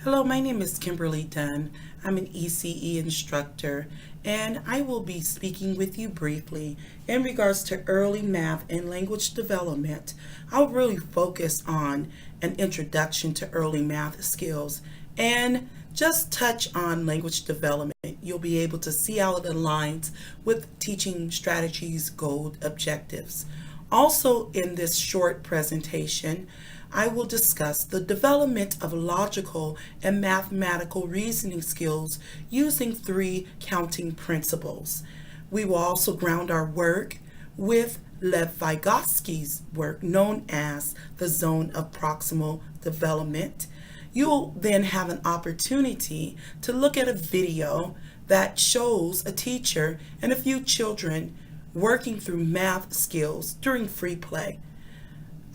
Hello, my name is Kimberly Dunn. I'm an ECE instructor, and I will be speaking with you briefly in regards to early math and language development. I'll really focus on an introduction to early math skills and just touch on language development. You'll be able to see how it aligns with teaching strategies, goal objectives. Also, in this short presentation, I will discuss the development of logical and mathematical reasoning skills using three counting principles. We will also ground our work with Lev Vygotsky's work known as the zone of proximal development. You'll then have an opportunity to look at a video that shows a teacher and a few children working through math skills during free play.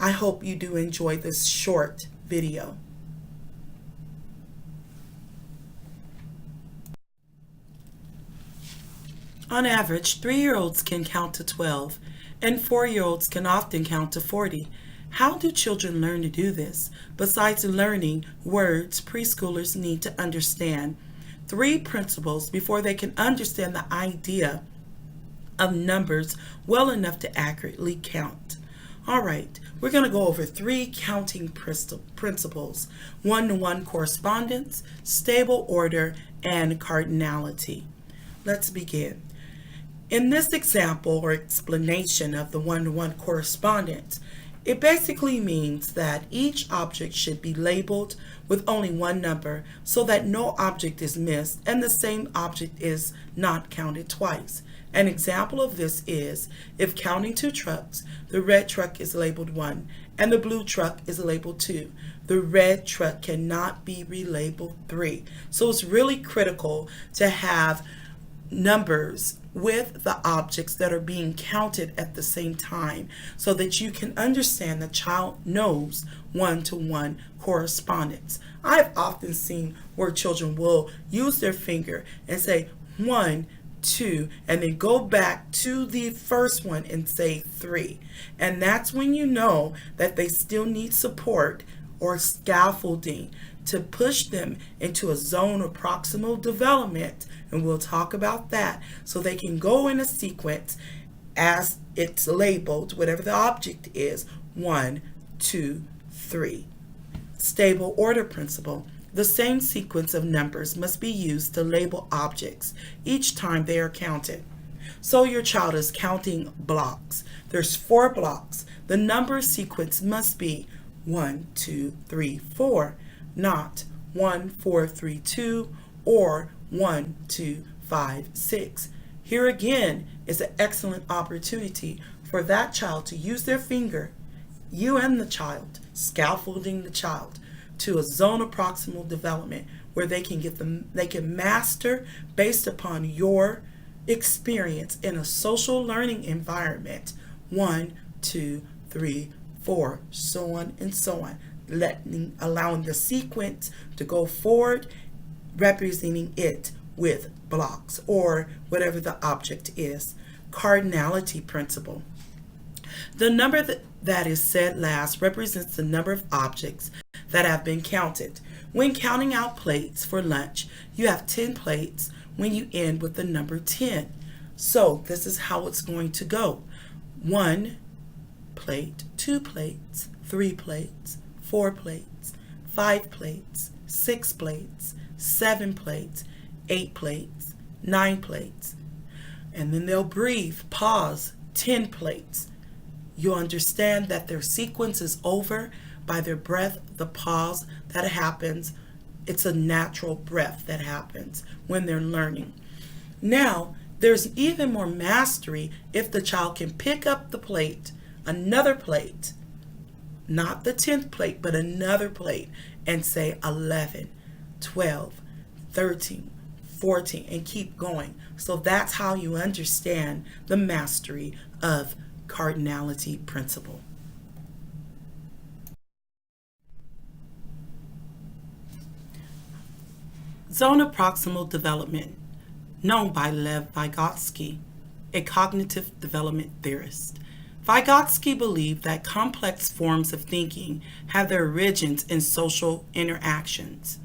I hope you do enjoy this short video. On average, 3-year-olds can count to 12, and 4-year-olds can often count to 40. How do children learn to do this? Besides learning words, preschoolers need to understand three principles before they can understand the idea of numbers well enough to accurately count. All right, we're going to go over three counting principles: one-to-one correspondence, stable order, and cardinality. Let's begin. In this example or explanation of the one-to-one correspondence, it basically means that each object should be labeled with only one number so that no object is missed and the same object is not counted twice. An example of this is if counting two trucks, the red truck is labeled 1 and the blue truck is labeled 2. The red truck cannot be relabeled 3. So it's really critical to have numbers with the objects that are being counted at the same time so that you can understand the child knows one-to-one correspondence. I've often seen where children will use their finger and say 1, 2, and then go back to the first one and say 3. And that's when you know that they still need support or scaffolding to push them into a zone of proximal development, and we'll talk about that, so they can go in a sequence as it's labeled, whatever the object is, 1, 2, 3. Stable order principle. The same sequence of numbers must be used to label objects each time they are counted. So your child is counting blocks. There's 4 blocks. The number sequence must be 1, 2, 3, 4, not 1, 4, 3, 2, or 1, 2, 5, 6. Here again is an excellent opportunity for that child to use their finger, you and the child, scaffolding the child to a zone of proximal development where they can master based upon your experience in a social learning environment. 1, 2, 3, 4, so on and so on. Allowing the sequence to go forward, representing it with blocks or whatever the object is. Cardinality principle. The number that is said last represents the number of objects that have been counted. When counting out plates for lunch, you have 10 plates when you end with the number 10. So this is how it's going to go. 1 plate, 2 plates, 3 plates, 4 plates, 5 plates, 6 plates, 7 plates, 8 plates, 9 plates. And then they'll breathe, pause, 10 plates. You'll understand that their sequence is over by their breath, the pause that happens. It's a natural breath that happens when they're learning. Now, there's even more mastery if the child can pick up the plate, another plate, not the 10th plate, but another plate, and say 11, 12, 13, 14, and keep going. So that's how you understand the mastery of cardinality principle. Zone of proximal development, known by Lev Vygotsky, a cognitive development theorist. Vygotsky believed that complex forms of thinking have their origins in social interactions.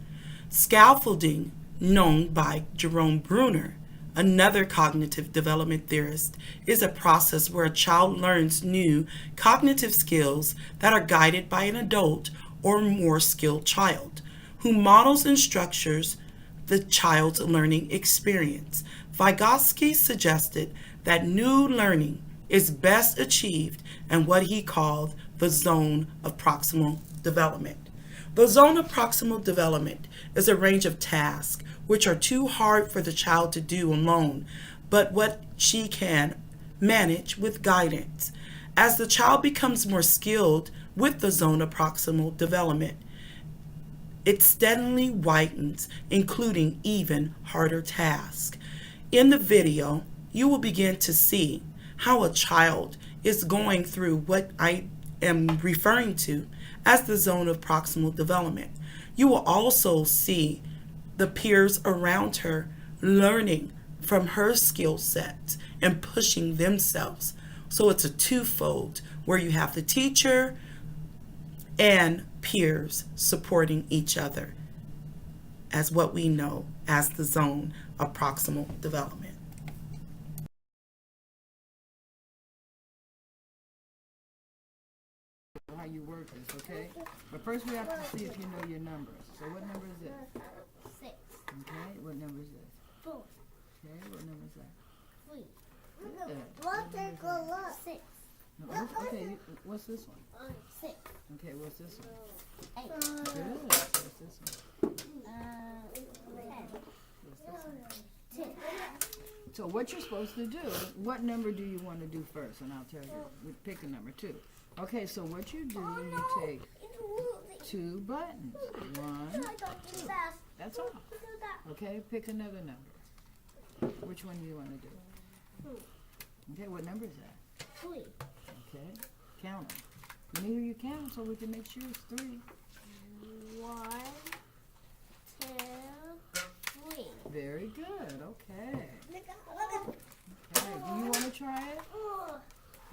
Scaffolding, known by Jerome Bruner, another cognitive development theorist, is a process where a child learns new cognitive skills that are guided by an adult or more skilled child, who models and structures the child's learning experience. Vygotsky suggested that new learning is best achieved in what he called the zone of proximal development. The zone of proximal development is a range of tasks which are too hard for the child to do alone, but what she can manage with guidance. As the child becomes more skilled with the zone of proximal development, it steadily widens, including even harder tasks. In the video, you will begin to see how a child is going through what I am referring to as the zone of proximal development. You will also see the peers around her learning from her skill set and pushing themselves. So it's a twofold where you have the teacher and peers supporting each other as what we know as the zone of proximal development. How you work this, okay? But first we have to see if you know your numbers. So what number is this? 6. Okay, what number is this? 4. Okay, what number is that? 3. Good. What they go up? 6. No, okay, what's this one? 6. Okay, what's this one? 8. Good. What's this one? 10. What's this one? 10. So what you're supposed to do, what number do you want to do first? And I'll tell you. We pick a number 2. Okay, so what you do, you take 2 buttons. 1, that's all. Okay, pick another number. Which one do you want to do? Okay, what number is that? 3. Okay, count them. Let me hear you count so we can make sure it's 3. 1, 2, 3. Very good, okay. Okay, do you want to try it?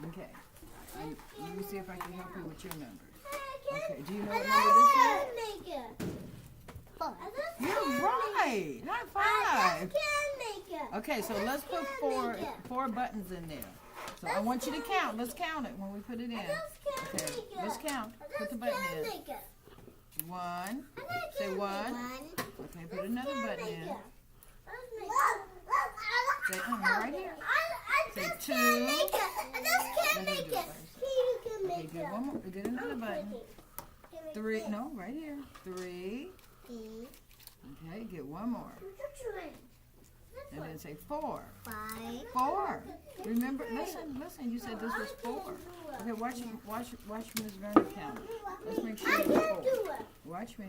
Okay. Let me see if I can help you with your numbers. Okay, do you know what number this is? 4. You're right! High five! Okay, so let's put four buttons in there. So I want you to count. Let's count it when we put it in. Okay, let's count. Put the button in. 1. Say 1. Okay, put another button in. Say right here. Say 2. Let me do it first. Okay, get one more. Get another button. 3. No, right here. 3. Okay, get one more. And then say 4. 4. Remember, listen. You said this was 4. Okay, watch Ms. Verna count. Let's make sure it's 4. Watch me.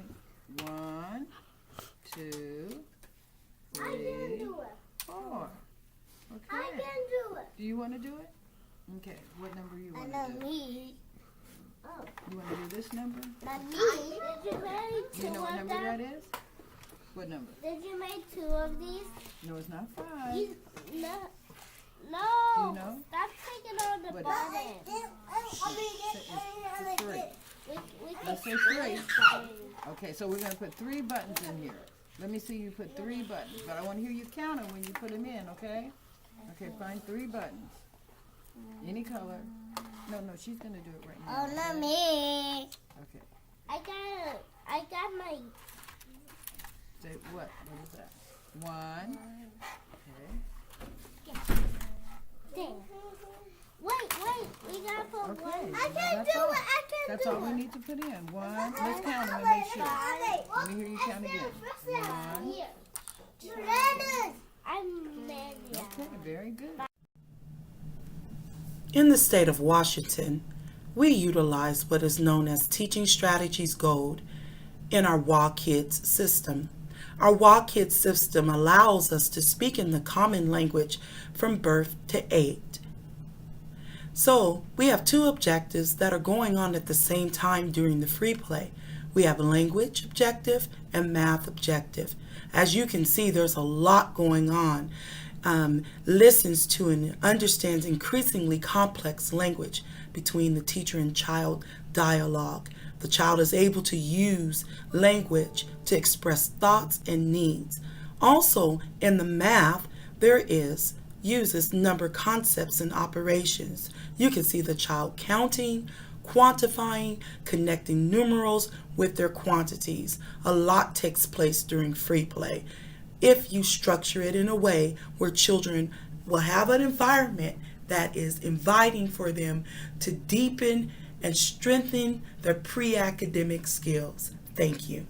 1, 2, 3, 4. Okay. Do you want to do it? Okay. What number you want to do? You want to do this number? Do you know what number that is? What number? Did you make 2 of these? No, it's not 5. No. Do you know? Stop taking on the What button. It's 3. Let's say 3. Okay, so we're going to put 3 buttons in here. Let me see you put 3 buttons, but I want to hear you count them when you put them in, okay? Okay, find 3 buttons. Any color. No, she's going to do it right now. Oh, not me. Okay. I got my. Say what? What is that? 1. Okay. Thing. Wait, we gotta put Okay. 1. I can't do it. That's all we need to put in. 1. Let's count them and make sure. Let me hear you count again. 1. I'm ready. Okay, very good. In the state of Washington, we utilize what is known as Teaching Strategies Gold in our WA Kids system. Our WA Kids system allows us to speak in the common language from birth to 8. So we have 2 objectives that are going on at the same time during the free play. We have a language objective and math objective. As you can see, there's a lot going on. Listens to and understands increasingly complex language between the teacher and child dialogue. The child is able to use language to express thoughts and needs. Also, in the math, there uses number concepts and operations. You can see the child counting, quantifying, connecting numerals with their quantities. A lot takes place during free play. If you structure it in a way where children will have an environment that is inviting for them to deepen and strengthen their pre-academic skills. Thank you.